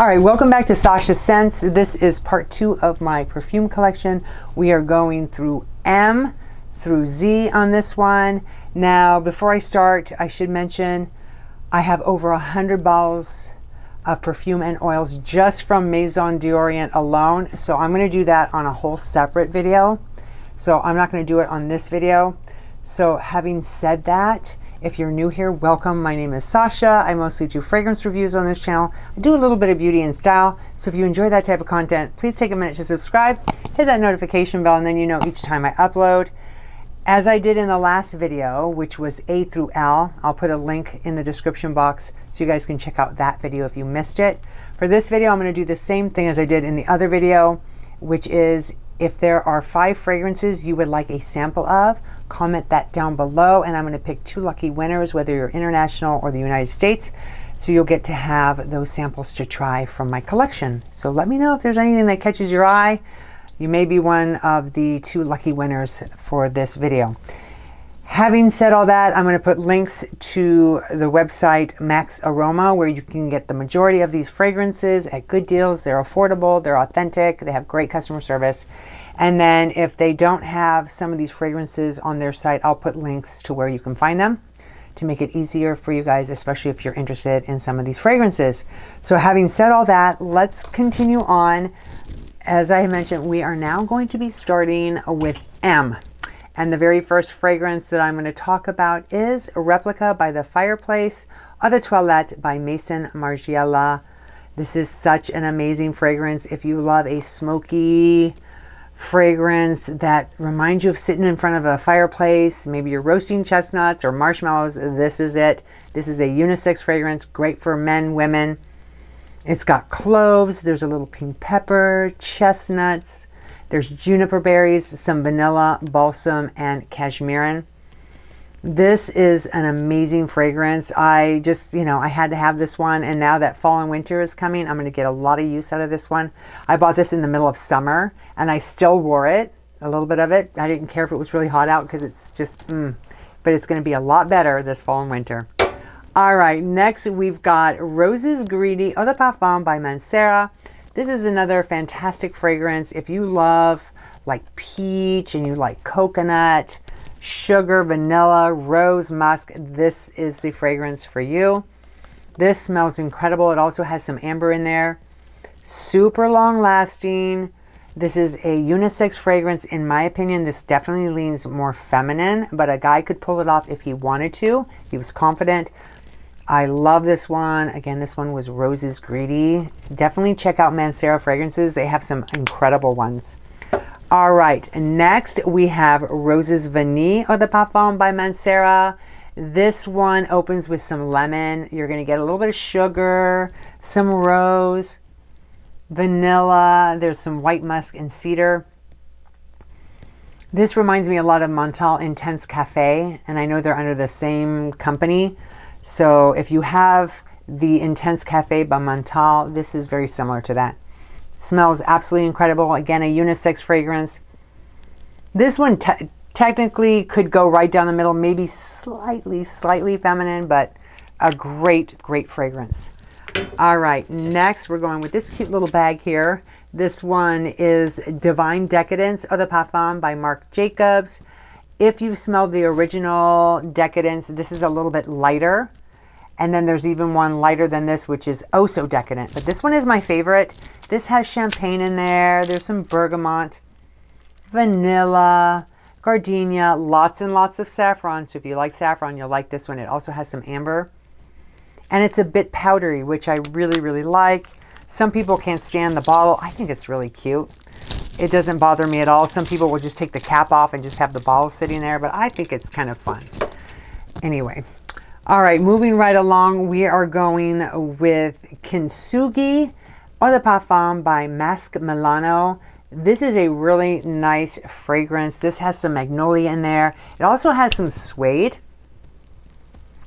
All right, welcome back to Sasha Scents. This is part 2 of my perfume collection. We are going through M through Z on this one. Now, before I start, I should mention I have over 100 bottles of perfume and oils just from Maison d'Orient alone. So I'm going to do that on a whole separate video. So I'm not going to do it on this video. So having said that, if you're new here, welcome. My name is Sasha. I mostly do fragrance reviews on this channel. I do a little bit of beauty and style. So if you enjoy that type of content, please take a minute to subscribe, hit that notification bell, and then you know each time I upload. As I did in the last video, which was A through L, I'll put a link in the description box so you guys can check out that video if you missed it. For this video, I'm going to do the same thing as I did in the other video, which is if there are 5 fragrances you would like a sample of, comment that down below, and I'm going to pick 2 lucky winners, whether you're international or the United States. So you'll get to have those samples to try from my collection. So let me know if there's anything that catches your eye. You may be one of the 2 lucky winners for this video. Having said all that, I'm going to put links to the website Max Aroma, where you can get the majority of these fragrances at good deals. They're affordable, they're authentic, they have great customer service. And then if they don't have some of these fragrances on their site, I'll put links to where you can find them to make it easier for you guys, especially if you're interested in some of these fragrances. So having said all that, let's continue on. As I mentioned, we are now going to be starting with M. And the very first fragrance that I'm going to talk about is Replica by the Fireplace Eau de Toilette by Maison Margiela. This is such an amazing fragrance. If you love a smoky fragrance that reminds you of sitting in front of a fireplace, maybe you're roasting chestnuts or marshmallows, this is it. This is a unisex fragrance, great for men, women. It's got cloves, there's a little pink pepper, chestnuts, there's juniper berries, some vanilla, balsam, and cashmeran. This is an amazing fragrance. I just, I had to have this one, and now that fall and winter is coming, I'm going to get a lot of use out of this one. I bought this in the middle of summer, and I still wore it, a little bit of it. I didn't care if it was really hot out because it's just, but it's going to be a lot better this fall and winter. All right, next we've got Roses Greedy Eau de Parfum by Mancera. This is another fantastic fragrance. If you love like peach and you like coconut, sugar, vanilla, rose, musk, this is the fragrance for you. This smells incredible. It also has some amber in there. Super long lasting. This is a unisex fragrance. In my opinion, this definitely leans more feminine, but a guy could pull it off if he wanted to. He was confident. I love this one. Again, this one was Roses Greedy. Definitely check out Mancera fragrances. They have some incredible ones. All right, next we have Roses Vanille Eau de Parfum by Mancera. This one opens with some lemon. You're going to get a little bit of sugar, some rose, vanilla. There's some white musk and cedar. This reminds me a lot of Montal Intense Cafe, and I know they're under the same company. So if you have the Intense Cafe by Montal, this is very similar to that. Smells absolutely incredible. Again, a unisex fragrance. This one technically could go right down the middle, maybe slightly feminine, but a great fragrance. All right, next we're going with this cute little bag here. This one is Divine Decadence Eau de Parfum by Marc Jacobs. If you've smelled the original Decadence, this is a little bit lighter. And then there's even one lighter than this, which is oh so decadent. But this one is my favorite. This has champagne in there. There's some bergamot, vanilla, gardenia, lots and lots of saffron. So if you like saffron, you'll like this one. It also has some amber. And it's a bit powdery, which I really like. Some people can't stand the bottle. I think it's really cute. It doesn't bother me at all. Some people will just take the cap off and just have the bottle sitting there, but I think it's kind of fun. Anyway. All right, moving right along, we are going with Kintsugi Eau de Parfum by Masque Milano. This is a really nice fragrance. This has some magnolia in there. It also has some suede.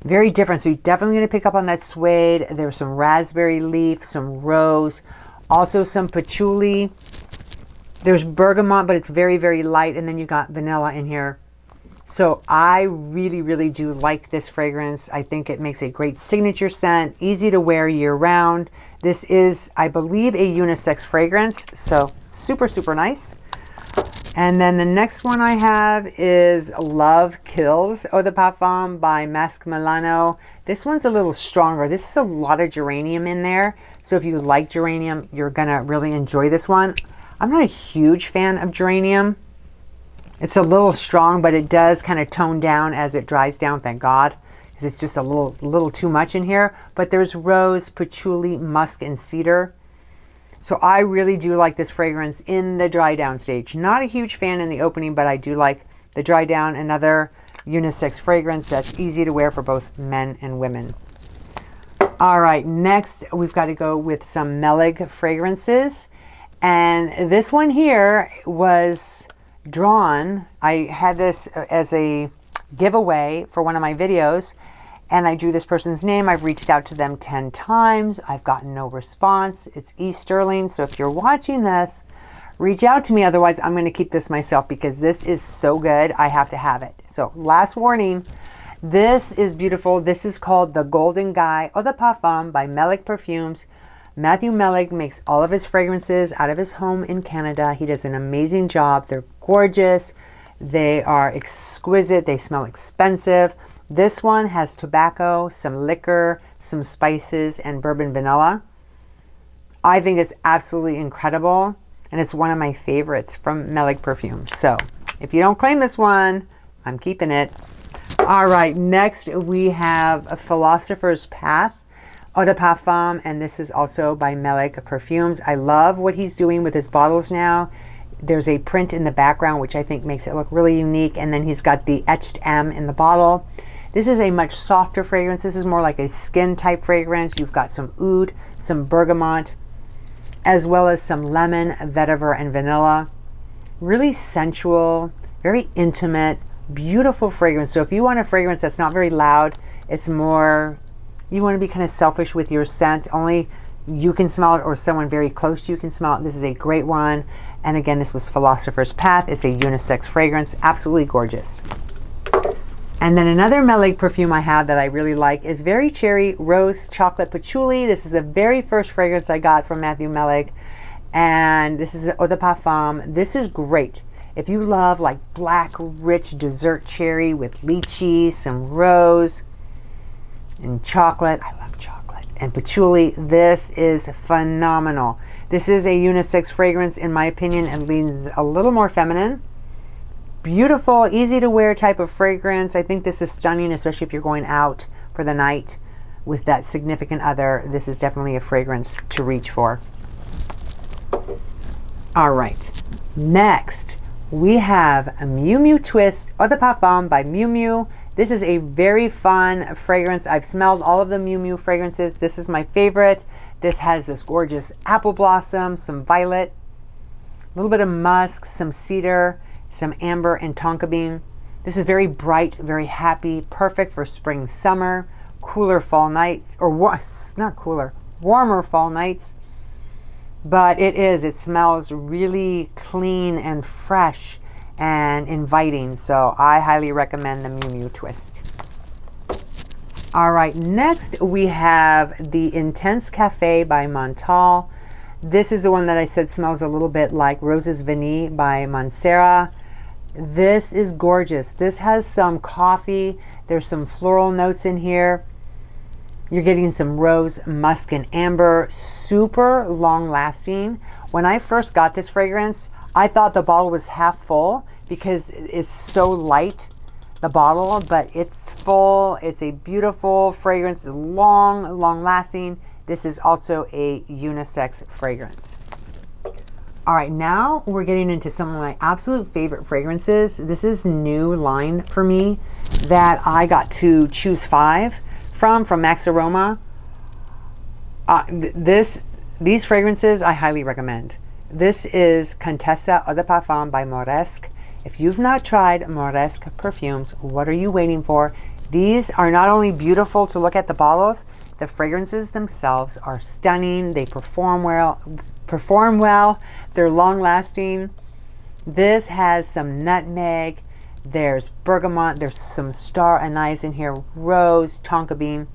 Very different, so you're definitely going to pick up on that suede. There's some raspberry leaf, some rose, also some patchouli. There's bergamot, but it's very light, and then you got vanilla in here. So I really, really do like this fragrance. I think it makes a great signature scent, easy to wear year round. This is, I believe, a unisex fragrance, so super, super nice. And then the next one I have is Love Kills Eau de Parfum by Masque Milano. This one's a little stronger. This is a lot of geranium in there. So if you like geranium, you're gonna really enjoy this one. I'm not a huge fan of geranium. It's a little strong, but it does kind of tone down as it dries down, thank God. Because it's just a little too much in here. But there's rose, patchouli, musk, and cedar. So I really do like this fragrance in the dry down stage. Not a huge fan in the opening, but I do like the dry down. Another unisex fragrance that's easy to wear for both men and women. All right, next we've got to go with some Melig fragrances. And this one here was drawn. I had this as a giveaway for one of my videos. And I drew this person's name. I've reached out to them 10 times. I've gotten no response. It's E. Sterling. So if you're watching this, reach out to me. Otherwise, I'm going to keep this myself because this is so good. I have to have it. So last warning. This is beautiful. This is called the Golden Guy Eau de Parfum by Melig Perfumes. Matthew Melig makes all of his fragrances out of his home in Canada. He does an amazing job. They're gorgeous. They are exquisite. They smell expensive. This one has tobacco, some liquor, some spices, and bourbon vanilla. I think it's absolutely incredible, and it's one of my favorites from Melig Perfumes. So if you don't claim this one, I'm keeping it. All right, next we have a Philosopher's Path Eau de Parfum, and this is also by Melig Perfumes. I love what he's doing with his bottles now. There's a print in the background, which I think makes it look really unique, and then he's got the etched M in the bottle. This is a much softer fragrance. This is more like a skin type fragrance. You've got some oud, some bergamot, as well as some lemon, vetiver, and vanilla. Really sensual, very intimate, beautiful fragrance. So if you want a fragrance that's not very loud, it's more, you want to be kind of selfish with your scent. Only you can smell it or someone very close to you can smell it. This is a great one. And again, this was Philosopher's Path. It's a unisex fragrance. Absolutely gorgeous. And then another Melig perfume I have that I really like is Very Cherry Rose Chocolate Patchouli. This is the very first fragrance I got from Matthew Melig. And this is Eau de Parfum. This is great. If you love like black, rich dessert cherry with lychee, some rose, and chocolate. I love chocolate. And patchouli. This is phenomenal. This is a unisex fragrance, in my opinion, and leans a little more feminine. Beautiful, easy to wear type of fragrance. I think this is stunning, especially if you're going out for the night with that significant other. This is definitely a fragrance to reach for. All right, next we have a Miu Miu Twist Eau de Parfum by Miu Miu. This is a very fun fragrance. I've smelled all of the Miu Miu fragrances. This is my favorite. This has this gorgeous apple blossom, some violet, a little bit of musk, some cedar, some amber, and tonka bean. This is very bright, very happy, perfect for spring, summer, cooler fall nights, or not cooler, warmer fall nights. But it smells really clean and fresh and inviting. So I highly recommend the Miu Miu Twist. All right, next we have the Intense Cafe by Montal. This is the one that I said smells a little bit like Roses Vanille by Montserrat. This is gorgeous. This has some coffee. There's some floral notes in here. You're getting some rose, musk, and amber. Super long lasting. When I first got this fragrance, I thought the bottle was half full because it's so light, the bottle, but it's full. It's a beautiful fragrance, long lasting. This is also a unisex fragrance. All right, now we're getting into some of my absolute favorite fragrances. This is new line for me that I got to choose 5 from Max Aroma. These fragrances I highly recommend. This is Contessa Eau de Parfum by Mauresque. If you've not tried Mauresque perfumes, what are you waiting for? These are not only beautiful to look at the bottles, the fragrances themselves are stunning. They perform well. They're long lasting. This has some nutmeg, There's bergamot. There's some star anise in here. Rose, tonka bean,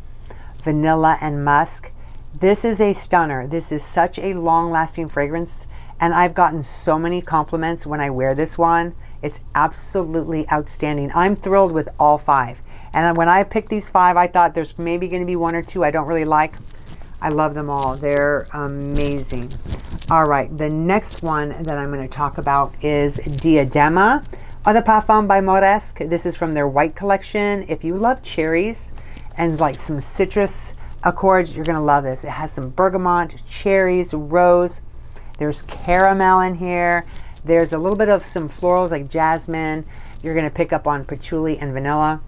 vanilla, and musk. This is a stunner. This is such a long-lasting fragrance, and I've gotten so many compliments when I wear this one. It's absolutely outstanding. I'm thrilled with all 5. And when I picked these 5, I thought there's maybe going to be 1 or 2 I don't really like. I love them all. They're amazing. All right, the next one that I'm going to talk about is Diadema Eau de Parfum by Mauresque. This is from their white collection. If you love cherries and like some citrus accords, you're going to love this. It has some bergamot, cherries, rose. There's caramel in here. There's a little bit of some florals like jasmine. You're going to pick up on patchouli and vanilla.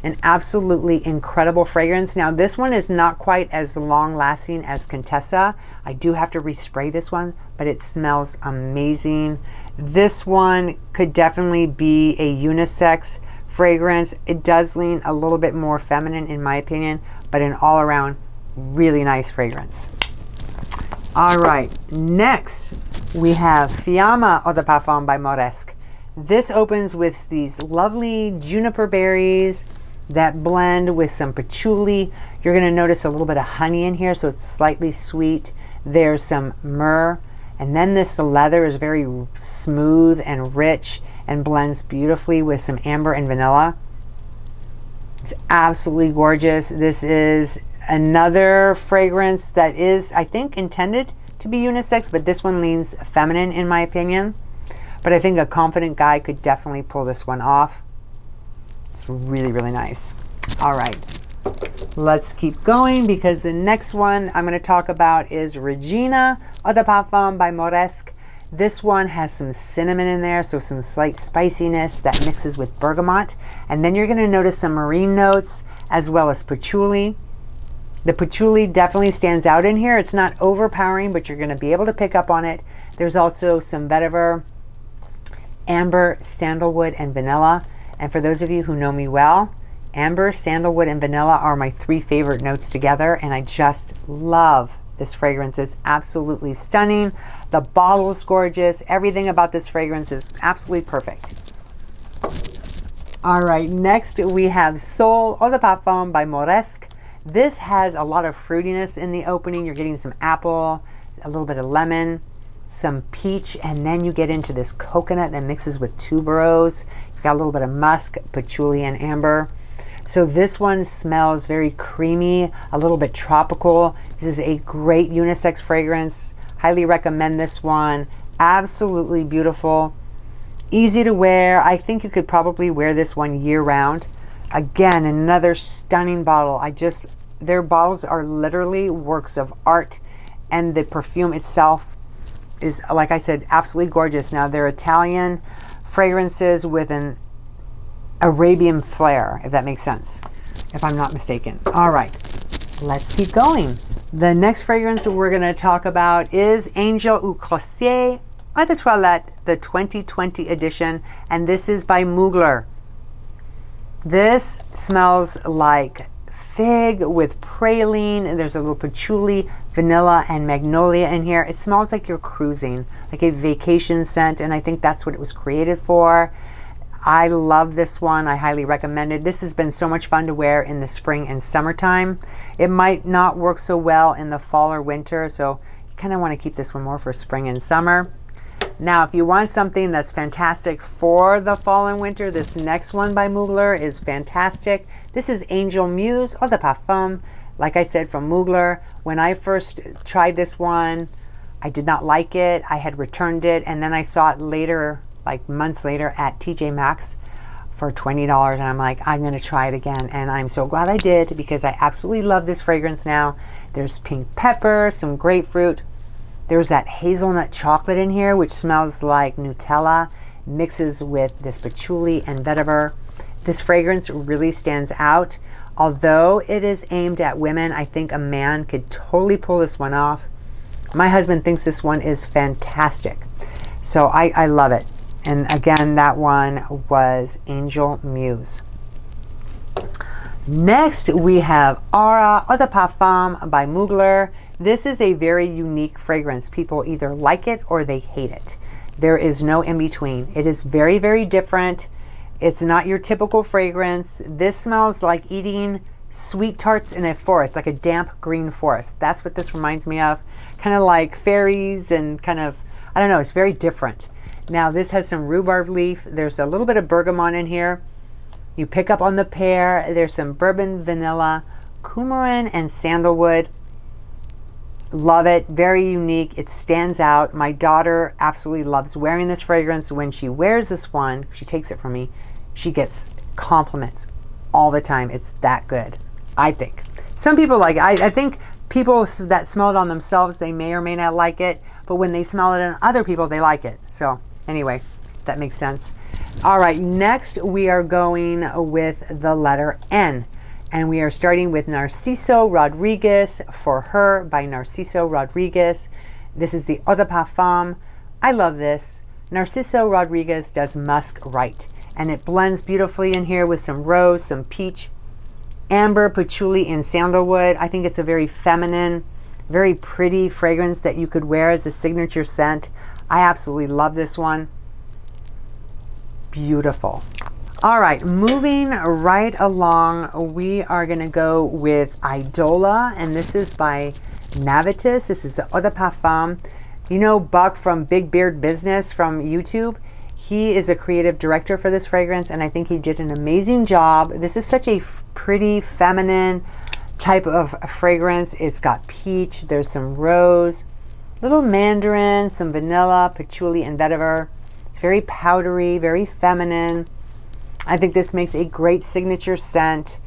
An absolutely incredible fragrance. Now this one is not quite as long lasting as Contessa. I do have to respray this one, but it smells amazing. This one could definitely be a unisex fragrance. It does lean a little bit more feminine in my opinion, but an all around really nice fragrance. All right, next we have Fiamma Eau de Parfum by Mauresque. This opens with these lovely juniper berries that blend with some patchouli. You're going to notice a little bit of honey in here, so it's slightly sweet. There's some myrrh, and then this leather is very smooth and rich and blends beautifully with some amber and vanilla. It's absolutely gorgeous. This is another fragrance that is, I think, intended to be unisex, but this one leans feminine in my opinion. But I think a confident guy could definitely pull this one off. It's really, really nice. All right, let's keep going because the next one I'm going to talk about is Regina Eau de Parfum by Mauresque. This one has some cinnamon in there, so some slight spiciness that mixes with bergamot. And then you're going to notice some marine notes as well as patchouli. The patchouli definitely stands out in here. It's not overpowering, but you're going to be able to pick up on it. There's also some vetiver, amber, sandalwood, and vanilla. And for those of you who know me well, amber, sandalwood, and vanilla are my 3 favorite notes together, and I just love this fragrance. It's absolutely stunning. The bottle is gorgeous. Everything about this fragrance is absolutely perfect. All right, next we have Sol Eau de Parfum by Mauresque. This has a lot of fruitiness in the opening. You're getting some apple, a little bit of lemon, some peach, and then you get into this coconut that mixes with tuberose. You've got a little bit of musk, patchouli, and amber. So this one smells very creamy, a little bit tropical. This is a great unisex fragrance. Highly recommend this one. Absolutely beautiful. Easy to wear. I think you could probably wear this one year round. Again, another stunning bottle. Their bottles are literally works of art, and the perfume itself is, like I said, absolutely gorgeous. Now they're Italian fragrances with an Arabian flair, if that makes sense, if I'm not mistaken. All right, let's keep going. The next fragrance we're going to talk about is Angel au Crochet Eau de Toilette, the 2020 edition, and this is by Mugler. This smells like fig with praline, and there's a little patchouli, vanilla, and magnolia in here. It smells like you're cruising, like a vacation scent, and I think that's what it was created for. I love this one. I highly recommend it. This has been so much fun to wear in the spring and summertime. It might not work so well in the fall or winter, so you kind of want to keep this one more for spring and summer. Now, if you want something that's fantastic for the fall and winter, this next one by Mugler is fantastic. This is Angel Muse Eau de Parfum, like I said, from Mugler. When I first tried this one, I did not like it. I had returned it, and then I saw it later, like months later, at TJ Maxx for $20, and I'm like, I'm going to try it again, and I'm so glad I did because I absolutely love this fragrance now. There's pink pepper, some grapefruit. There's that hazelnut chocolate in here, which smells like Nutella, mixes with this patchouli and vetiver. This fragrance really stands out. Although it is aimed at women, I think a man could totally pull this one off. My husband thinks this one is fantastic. So I love it. And again, that one was Angel Muse. Next, we have Aura Eau de Parfum by Mugler. This is a very unique fragrance. People either like it or they hate it. There is no in between. It is very, very different. It's not your typical fragrance. This smells like eating sweet tarts in a forest, like a damp green forest. That's what this reminds me of. Kind of like fairies and kind of, I don't know, it's very different. Now this has some rhubarb leaf. There's a little bit of bergamot in here. You pick up on the pear. There's some bourbon vanilla, coumarin, and sandalwood. Love it. Very unique. It stands out. My daughter absolutely loves wearing this fragrance. When she wears this one, she takes it from me, she gets compliments all the time. It's that good, I think. Some people like it. I think people that smell it on themselves, they may or may not like it, but when they smell it on other people, they like it. So anyway, that makes sense. All right, next we are going with the letter N. And we are starting with Narciso Rodriguez, For Her by Narciso Rodriguez. This is the Eau de Parfum. I love this. Narciso Rodriguez does musk right. And it blends beautifully in here with some rose, some peach, amber, patchouli, and sandalwood. I think it's a very feminine, very pretty fragrance that you could wear as a signature scent. I absolutely love this one. Beautiful. All right, moving right along, we are going to go with Idola, and this is by Navitus. This is the Eau de Parfum. You know Buck from Big Beard Business from YouTube? He is a creative director for this fragrance, and I think he did an amazing job. This is such a pretty, feminine type of fragrance. It's got peach, there's some rose, little mandarin, some vanilla, patchouli, and vetiver. It's very powdery, very feminine. I think this makes a great signature scent.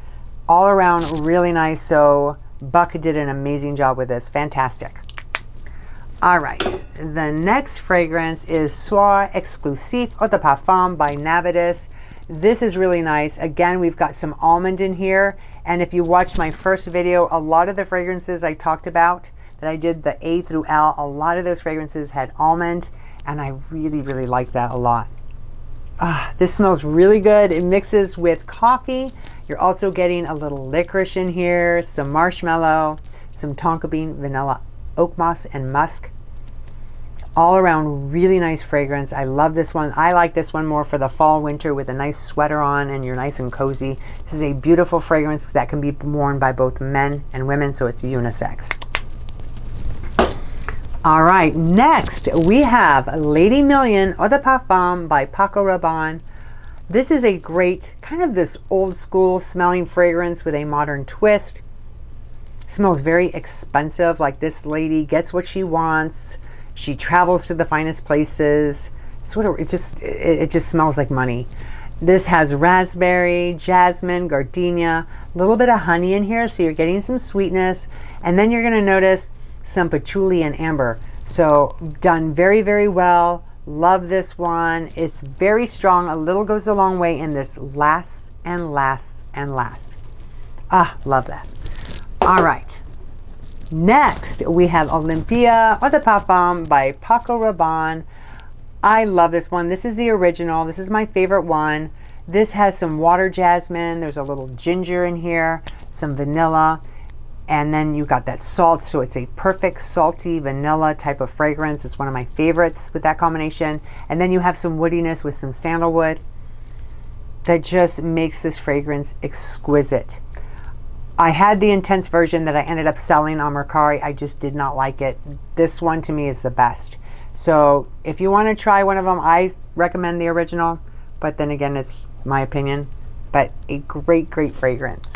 All around really nice. So Buck did an amazing job with this. Fantastic. All right. The next fragrance is Soir Exclusif Eau de Parfum by Navitus. This is really nice. Again, we've got some almond in here. And if you watched my first video, a lot of the fragrances I talked about that I did the A through L, a lot of those fragrances had almond. And I really, really like that a lot. This smells really good. It mixes with coffee. You're also getting a little licorice in here, some marshmallow, some tonka bean, vanilla, oak moss, and musk. All around really nice fragrance. I love this one. I like this one more for the fall, winter with a nice sweater on and you're nice and cozy. This is a beautiful fragrance that can be worn by both men and women, so it's unisex. All right, next we have Lady Million Eau de Parfum by Paco Rabanne. This is a great, kind of this old school smelling fragrance with a modern twist. Smells very expensive, like this lady gets what she wants. She travels to the finest places. It just smells like money. This has raspberry, jasmine, gardenia, a little bit of honey in here, so you're getting some sweetness. And then you're gonna notice some patchouli and amber. So done very, very well. Love this one. It's very strong. A little goes a long way, and this lasts and lasts and lasts. Love that. All right. Next, we have Olympia Eau de Parfum by Paco Rabanne. I love this one. This is the original. This is my favorite one. This has some water jasmine. There's a little ginger in here, some vanilla. And then you got that salt, so it's a perfect salty vanilla type of fragrance. It's one of my favorites with that combination. And then you have some woodiness with some sandalwood that just makes this fragrance exquisite. I had the intense version that I ended up selling on Mercari. I just did not like it. This one to me is the best. So if you want to try one of them, I recommend the original, but then again, it's my opinion, but a great, great fragrance.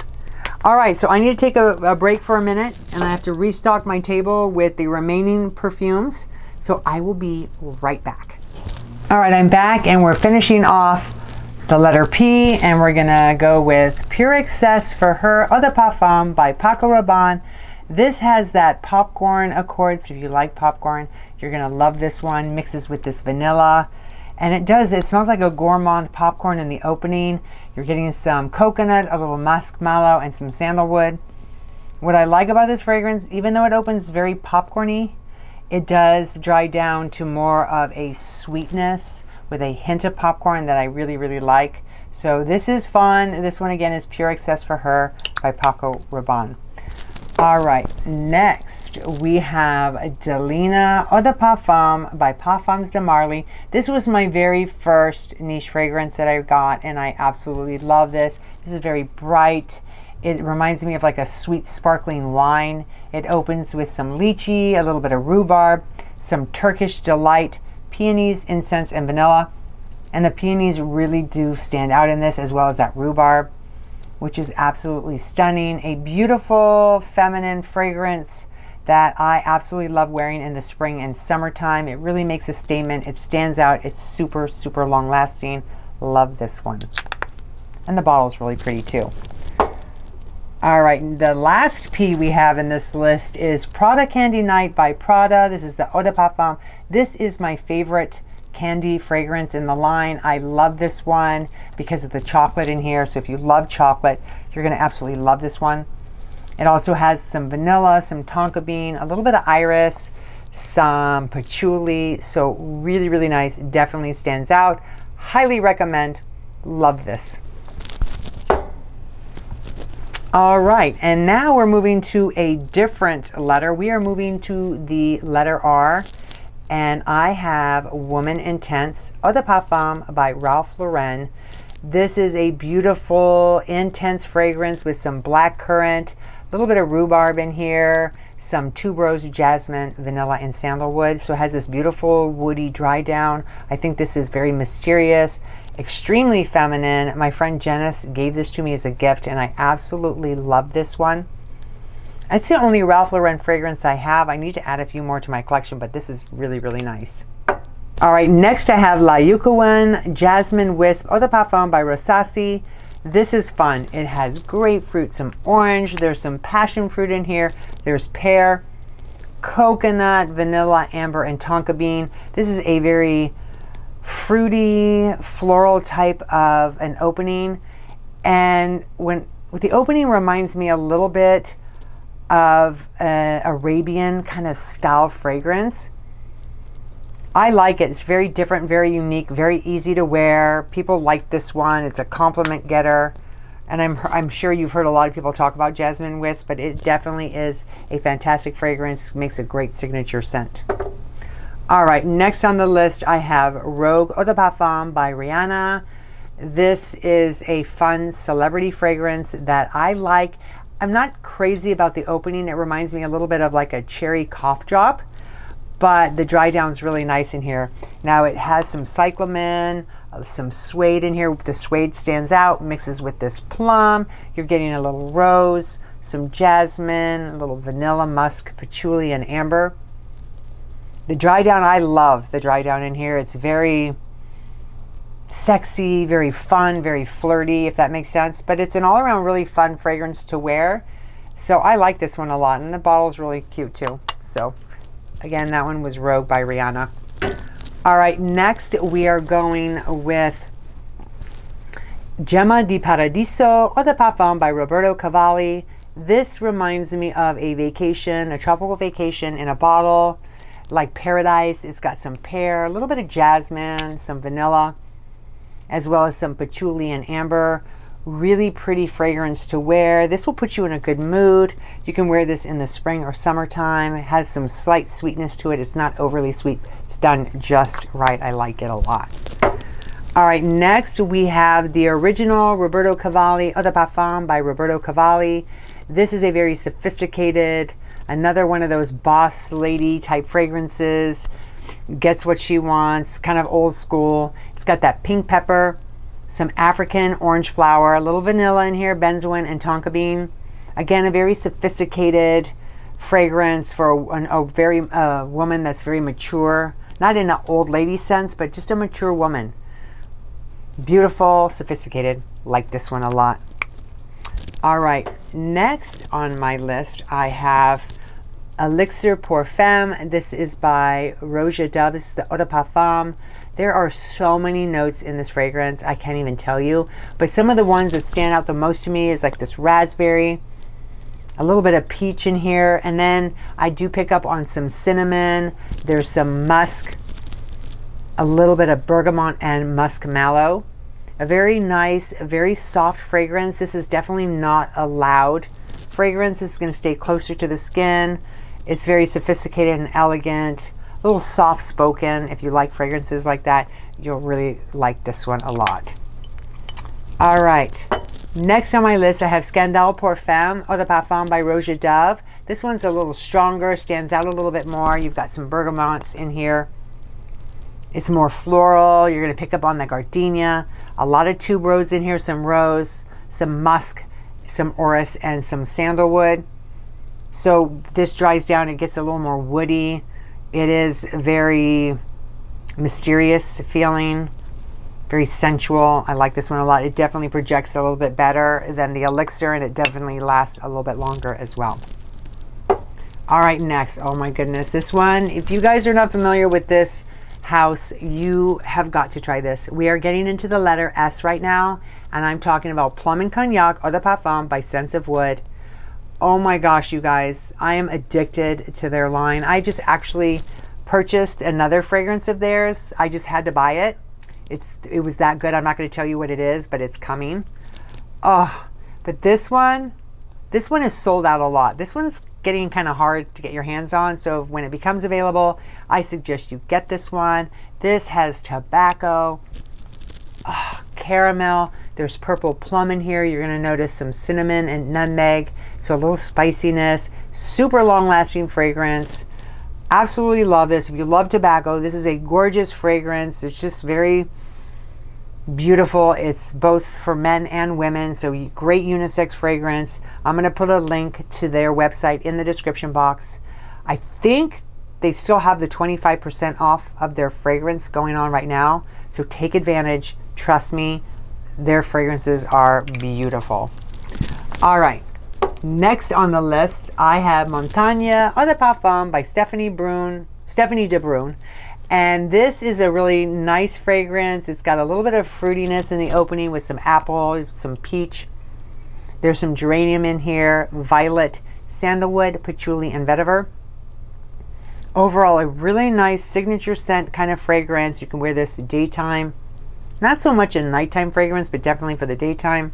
All right, so I need to take a break for a minute, and I have to restock my table with the remaining perfumes. So I will be right back. All right, I'm back, and we're finishing off the letter P, and we're gonna go with Pure Excess For Her Eau de Parfum by Paco Rabanne. This has that popcorn accord, so if you like popcorn, you're gonna love this one. Mixes with this vanilla, and it smells like a gourmand popcorn in the opening. You're getting some coconut, a little muskmallow, and some sandalwood. What I like about this fragrance, even though it opens very popcorny, it does dry down to more of a sweetness with a hint of popcorn that I really, really like. So this is fun. This one again is Pure Excess For Her by Paco Rabanne. All right, next we have Delina Eau de Parfum by Parfums de Marly. This was my very first niche fragrance that I got, and I absolutely love this. This is very bright. It reminds me of like a sweet sparkling wine. It opens with some lychee, a little bit of rhubarb, some Turkish delight, peonies, incense, and vanilla. And the peonies really do stand out in this, as well as that rhubarb, which is absolutely stunning. A beautiful feminine fragrance that I absolutely love wearing in the spring and summertime. It really makes a statement. It stands out. It's super, super long lasting. Love this one. And the bottle is really pretty too. All right, the last P we have in this list is Prada Candy Night by Prada. This is the Eau de Parfum. This is my favorite candy fragrance in the line. I love this one because of the chocolate in here. So if you love chocolate, you're going to absolutely love this one. It also has some vanilla, some tonka bean, a little bit of iris, some patchouli. So really, really nice. Definitely stands out. Highly recommend. Love this. All right, and now we're moving to a different letter. We are moving to the letter R, and I have Woman Intense Eau de Parfum by Ralph Lauren. This is a beautiful, intense fragrance with some blackcurrant, a little bit of rhubarb in here, some tuberose, jasmine, vanilla, and sandalwood. So it has this beautiful woody dry down. I think this is very mysterious, extremely feminine. My friend Janice gave this to me as a gift, and I absolutely love this one. It's the only Ralph Lauren fragrance I have. I need to add a few more to my collection, but this is really, really nice. All right, next I have La Yucawan Jasmine Wisp Eau de Parfum by Rasasi. This is fun. It has grapefruit, some orange, there's some passion fruit in here, there's pear, coconut, vanilla, amber, and tonka bean. This is a very fruity, floral type of an opening. And with the opening reminds me a little bit of an Arabian kind of style fragrance. I like it. It's very different, very unique, very easy to wear. People like this one. It's a compliment getter. And I'm sure you've heard a lot of people talk about Jasmine Wisp, but it definitely is a fantastic fragrance. Makes a great signature scent. All right, next on the list I have Rogue Eau de Parfum by Rihanna. This is a fun celebrity fragrance that I like. I'm not crazy about the opening. It reminds me a little bit of like a cherry cough drop, but the dry down's really nice in here. Now it has some cyclamen, some suede in here. The suede stands out, mixes with this plum. You're getting a little rose, some jasmine, a little vanilla, musk, patchouli, and amber. The dry down, I love the dry down in here. It's very sexy, very fun, very flirty, if that makes sense. But it's an all-around really fun fragrance to wear. So I like this one a lot, and the bottle's really cute too. So again, that one was Rogue by Rihanna. All right, next we are going with Gemma di Paradiso Eau de Parfum by Roberto Cavalli. This reminds me of a vacation, a tropical vacation in a bottle, like paradise. It's got some pear, a little bit of jasmine, some vanilla, as well as some patchouli and amber. Really pretty fragrance to wear. This will put you in a good mood. You can wear this in the spring or summertime. It has some slight sweetness to it. It's not overly sweet. It's done just right. I like it a lot. All right, next we have the original Roberto Cavalli Eau de Parfum by Roberto Cavalli. This is a very sophisticated, another one of those boss lady type fragrances. Gets what she wants, kind of old school. It's got that pink pepper, some African orange flower, a little vanilla in here, benzoin and tonka bean. Again, a very sophisticated fragrance for a very woman that's very mature. Not in an old lady sense, but just a mature woman. Beautiful, sophisticated. Like this one a lot. All right, next on my list I have Elixir pour Femme. This is by Roja Dove. This is the Eau de Parfum. There are so many notes in this fragrance, I can't even tell you. But some of the ones that stand out the most to me is like this raspberry, a little bit of peach in here, and then I do pick up on some cinnamon. There's some musk, a little bit of bergamot and musk mallow. A very nice, very soft fragrance. This is definitely not a loud fragrance. This is going to stay closer to the skin. It's very sophisticated and elegant, a little soft spoken. If you like fragrances like that, you'll really like this one a lot. All right, next on my list I have Scandale Parfum Eau de Parfum by Roja Dove. This one's a little stronger, stands out a little bit more. You've got some bergamot in here. It's more floral. You're going to pick up on the gardenia. A lot of tuberose in here, some rose, some musk, some orris, and some sandalwood. So this dries down, it gets a little more woody. It is very mysterious feeling, very sensual. I like this one a lot. It definitely projects a little bit better than the elixir, and it definitely lasts a little bit longer as well. All right, next. Oh my goodness, this one, if you guys are not familiar with this house, you have got to try this. We are getting into the letter S right now, and I'm talking about Plum and Cognac Eau de Parfum by Scents of Wood. Oh my gosh, you guys, I am addicted to their line. I just actually purchased another fragrance of theirs. I just had to buy it. It was that good. I'm not going to tell you what it is, but it's coming. Oh, but this one is sold out a lot. This one's getting kind of hard to get your hands on, so when it becomes available, I suggest you get this one. This has tobacco, caramel, there's purple plum in here. You're going to notice some cinnamon and nutmeg, so a little spiciness, super long lasting fragrance. Absolutely love this. If you love tobacco, this is a gorgeous fragrance. It's just very beautiful. It's both for men and women, so great unisex fragrance. I'm going to put a link to their website in the description box. I think they still have the 25% off of their fragrance going on right now, so take advantage. Trust me, their fragrances are beautiful. All right, next on the list I have Montagne Eau de Parfum by Stephanie de Bruyne. And this is a really nice fragrance. It's got a little bit of fruitiness in the opening with some apple, some peach. There's some geranium in here, violet, sandalwood, patchouli, and vetiver. Overall, a really nice signature scent kind of fragrance. You can wear this daytime. Not so much a nighttime fragrance, but definitely for the daytime.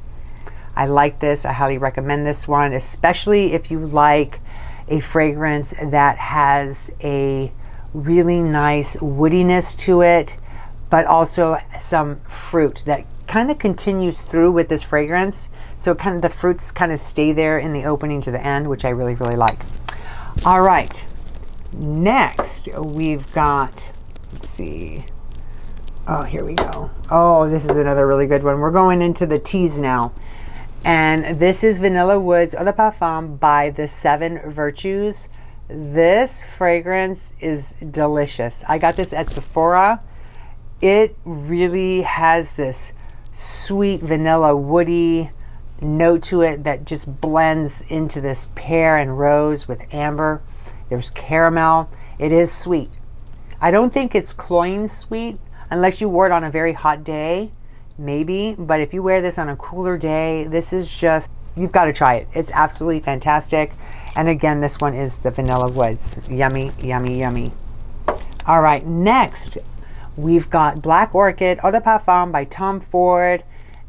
I like this. I highly recommend this one, especially if you like a fragrance that has a really nice woodiness to it, but also some fruit that kind of continues through with this fragrance. So kind of the fruits kind of stay there in the opening to the end, which I really, really like. All right, next we've got, let's see. Oh, here we go. Oh, this is another really good one. We're going into the teas now. And this is Vanilla Woods Eau de Parfum by the Seven Virtues. This fragrance is delicious. I got this at Sephora. It really has this sweet vanilla woody note to it that just blends into this pear and rose with amber. There's caramel. It is sweet. I don't think it's cloying sweet unless you wore it on a very hot day, maybe. But if you wear this on a cooler day, this is just, you've got to try it. It's absolutely fantastic. And again, this one is the Vanilla Woods. Yummy, yummy, yummy. All right, next we've got Black Orchid Eau de Parfum by Tom Ford.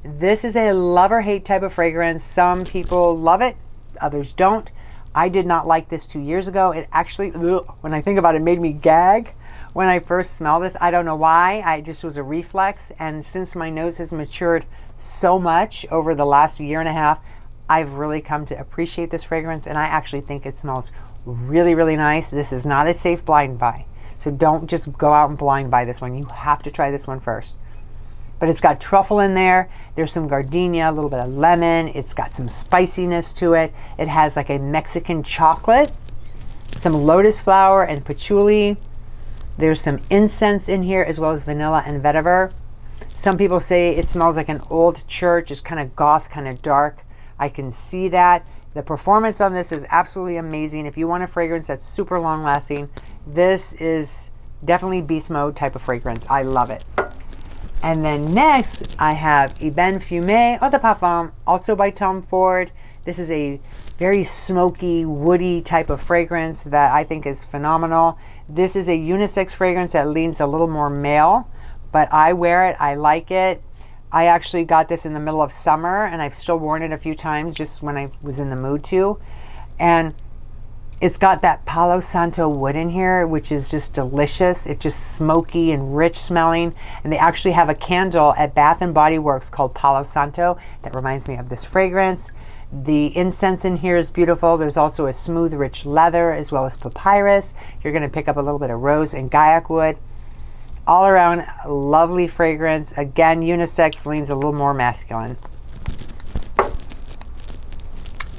This is a love or hate type of fragrance. Some people love it, others don't. I did not like this 2 years ago. It actually, when I think about it, made me gag when I first smelled this. I don't know why. I just was a reflex. And since my nose has matured so much over the last year and a half, I've really come to appreciate this fragrance, and I actually think it smells really, really nice. This is not a safe blind buy, so don't just go out and blind buy this one. You have to try this one first. But it's got truffle in there. There's some gardenia, a little bit of lemon. It's got some spiciness to it. It has like a Mexican chocolate, some lotus flower and patchouli. There's some incense in here as well as vanilla and vetiver. Some people say it smells like an old church. It's kind of goth, kind of dark. I can see that. The performance on this is absolutely amazing. If you want a fragrance that's super long lasting, this is definitely beast mode type of fragrance. I love it. And then next I have Perfume Eau de Parfum, also by Tom Ford. This is a very smoky, woody type of fragrance that I think is phenomenal. This is a unisex fragrance that leans a little more male, but I wear it, I like it. I actually got this in the middle of summer, and I've still worn it a few times just when I was in the mood to. And it's got that Palo Santo wood in here, which is just delicious. It's just smoky and rich smelling. And they actually have a candle at Bath and Body Works called Palo Santo that reminds me of this fragrance. The incense in here is beautiful. There's also a smooth, rich leather as well as papyrus. You're going to pick up a little bit of rose and gaiac wood. All around, lovely fragrance. Again, unisex, leans a little more masculine.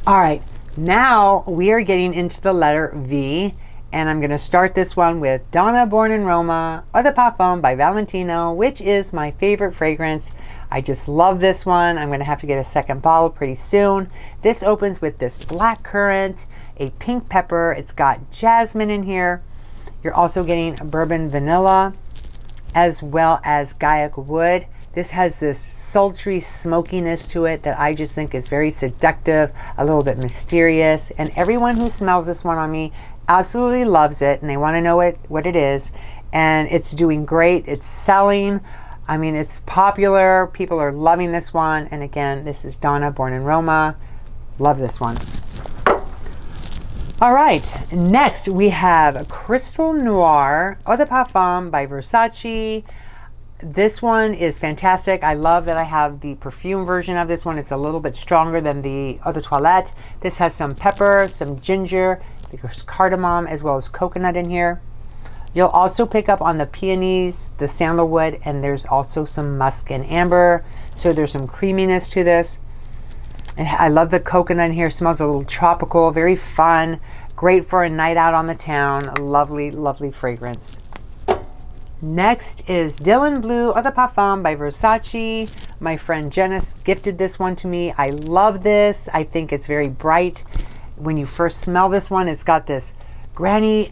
All right. Now we are getting into the letter V, and I'm going to start this one with Donna Born in Roma, Eau de Parfum by Valentino, which is my favorite fragrance. I just love this one. I'm going to have to get a second bottle pretty soon. This opens with this black currant, a pink pepper. It's got jasmine in here. You're also getting bourbon vanilla as well as gaiac wood. This has this sultry smokiness to it that I just think is very seductive, a little bit mysterious. And everyone who smells this one on me absolutely loves it, and they want to know what it is. And it's doing great. It's selling. I mean, it's popular. People are loving this one. And again, this is Donna Born in Roma. Love this one. All right, next we have Crystal Noir Eau de Parfum by Rasasi. This one is fantastic. I love that I have the perfume version of this one. It's a little bit stronger than the Eau de Toilette. This has some pepper, some ginger, there's cardamom, as well as coconut in here. You'll also pick up on the peonies, the sandalwood, and there's also some musk and amber. So there's some creaminess to this. And I love the coconut in here. It smells a little tropical, very fun, great for a night out on the town. A lovely, lovely fragrance. Next is Dylan Blue Eau de Parfum by Rasasi. My friend Janice gifted this one to me. I love this. I think it's very bright. When you first smell this one, it's got this Granny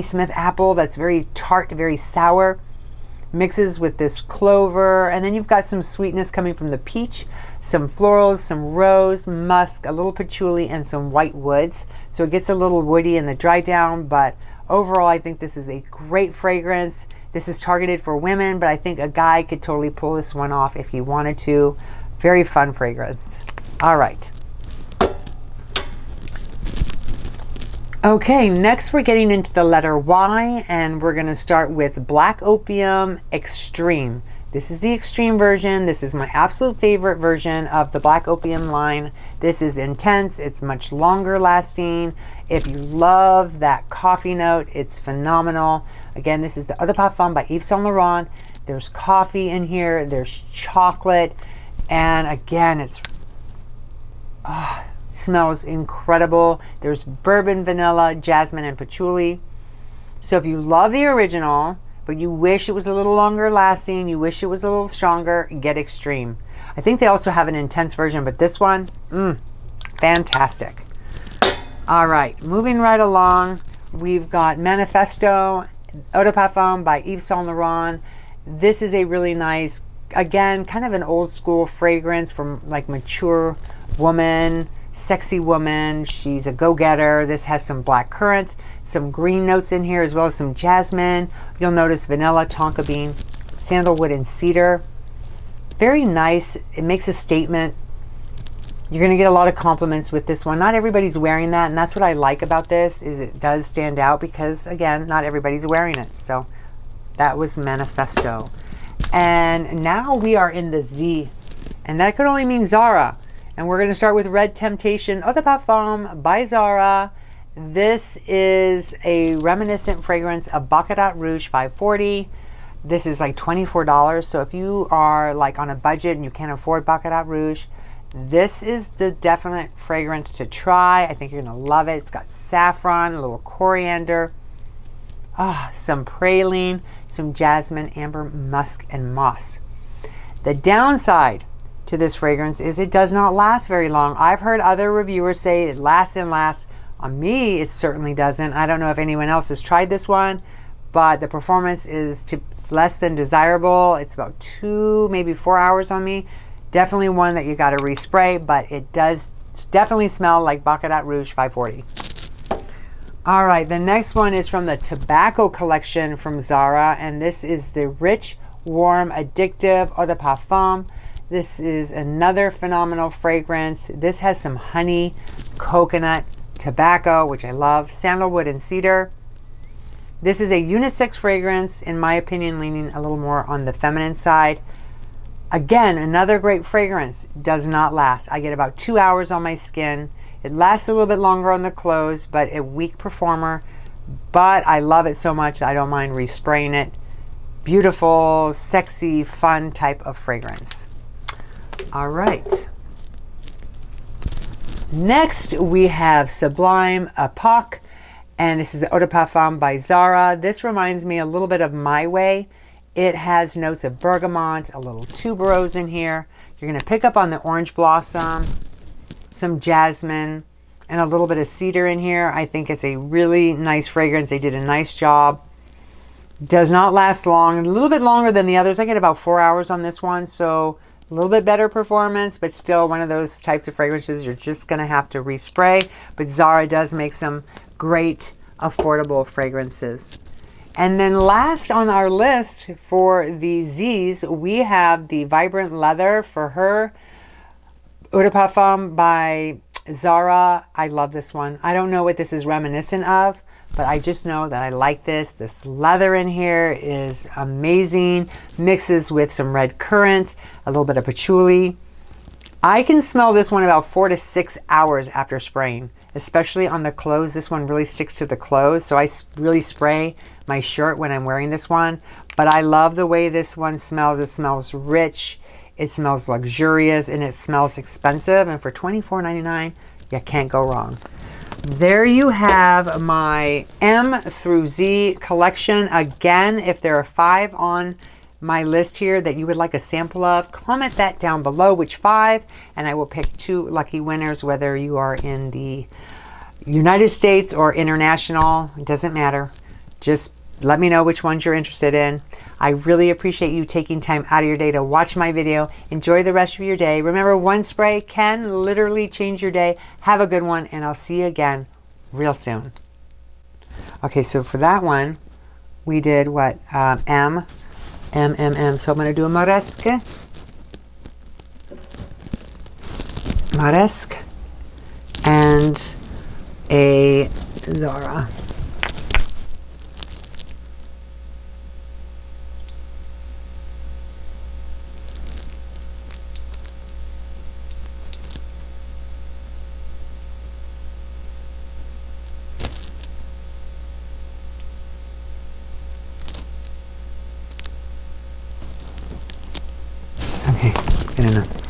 Smith apple that's very tart, very sour. Mixes with this clover, and then you've got some sweetness coming from the peach, some florals, some rose, musk, a little patchouli, and some white woods. So it gets a little woody in the dry down, but overall, I think this is a great fragrance. This is targeted for women, but I think a guy could totally pull this one off if he wanted to. Very fun fragrance. All right. Okay, next we're getting into the letter Y, and we're going to start with Black Opium Extreme. This is the extreme version. This is my absolute favorite version of the Black Opium line. This is intense. It's much longer lasting. If you love that coffee note, it's phenomenal. Again, this is the Eau de Parfum by Yves Saint Laurent. There's coffee in here. There's chocolate. And again, it's smells incredible. There's bourbon, vanilla, jasmine, and patchouli. So if you love the original, but you wish it was a little longer lasting, you wish it was a little stronger, get extreme. I think they also have an intense version, but this one, fantastic. All right, moving right along, we've got Manifesto Eau de Parfum by Yves Saint Laurent. This is a really nice, again, kind of an old school fragrance from like mature woman, sexy woman. She's a go-getter. This has some black currant, some green notes in here, as well as some jasmine. You'll notice vanilla, tonka bean, sandalwood, and cedar. Very nice. It makes a statement. You're going to get a lot of compliments with this one. Not everybody's wearing that, and that's what I like about this, is it does stand out because, again, not everybody's wearing it. So that was Manifesto. And now we are in the Z, and that could only mean Zara. And we're going to start with Red Temptation Eau de Parfum by Zara. This is a reminiscent fragrance of Baccarat Rouge 540. This is like $24. So if you are like on a budget and you can't afford Baccarat Rouge, this is the definite fragrance to try. I think you're going to love it. It's got saffron, a little coriander, some praline, some jasmine, amber, musk, and moss. The downside to this fragrance is it does not last very long. I've heard other reviewers say it lasts and lasts. On me, it certainly doesn't. I don't know if anyone else has tried this one, but the performance is less than desirable. It's about 2, maybe 4 hours on me. Definitely one that you got to respray, but it does definitely smell like Baccarat Rouge 540. All right, the next one is from the Tobacco collection from Zara, and this is the Rich warm, addictive eau de parfum. This is another phenomenal fragrance. This has some honey, coconut, tobacco, which I love, sandalwood and cedar. This is a unisex fragrance, in my opinion, leaning a little more on the feminine side. Again, another great fragrance. Does not last. I get about 2 hours on my skin. It lasts a little bit longer on the clothes, but a weak performer. But I love it so much, I don't mind respraying it. Beautiful, sexy, fun type of fragrance. All right. Next, we have Sublime Paco, and this is the Eau de Parfum by Zara. This reminds me a little bit of My Way. It has notes of bergamot, a little tuberose in here. You're going to pick up on the orange blossom, some jasmine, and a little bit of cedar in here. I think it's a really nice fragrance. They did a nice job. Does not last long, a little bit longer than the others. I get about 4 hours on this one, so a little bit better performance, but still one of those types of fragrances you're just going to have to respray. But Zara does make some great affordable fragrances. And then last on our list for the Z's, we have the Vibrant Leather for her Eau de Parfum by Zara. I love this one. I don't know what this is reminiscent of, but I just know that I like this. This leather in here is amazing. Mixes with some red currant, a little bit of patchouli. I can smell this one about 4 to 6 hours after spraying, especially on the clothes. This one really sticks to the clothes, so I really spray my shirt when I'm wearing this one. But I love the way this one smells. It smells rich, it smells luxurious, and it smells expensive. And for $24.99, you can't go wrong. There you have my M through Z collection. Again, if there are 5 on my list here that you would like a sample of, comment that down below which 5, and I will pick 2 lucky winners, whether you are in the United States or international. It doesn't matter. Just let me know which ones you're interested in. I really appreciate you taking time out of your day to watch my video. Enjoy the rest of your day. Remember, one spray can literally change your day. Have a good one, and I'll see you again real soon. Okay, so for that one, we did what? M. So I'm going to do a Mauresque. And a Zara. Okay, good enough.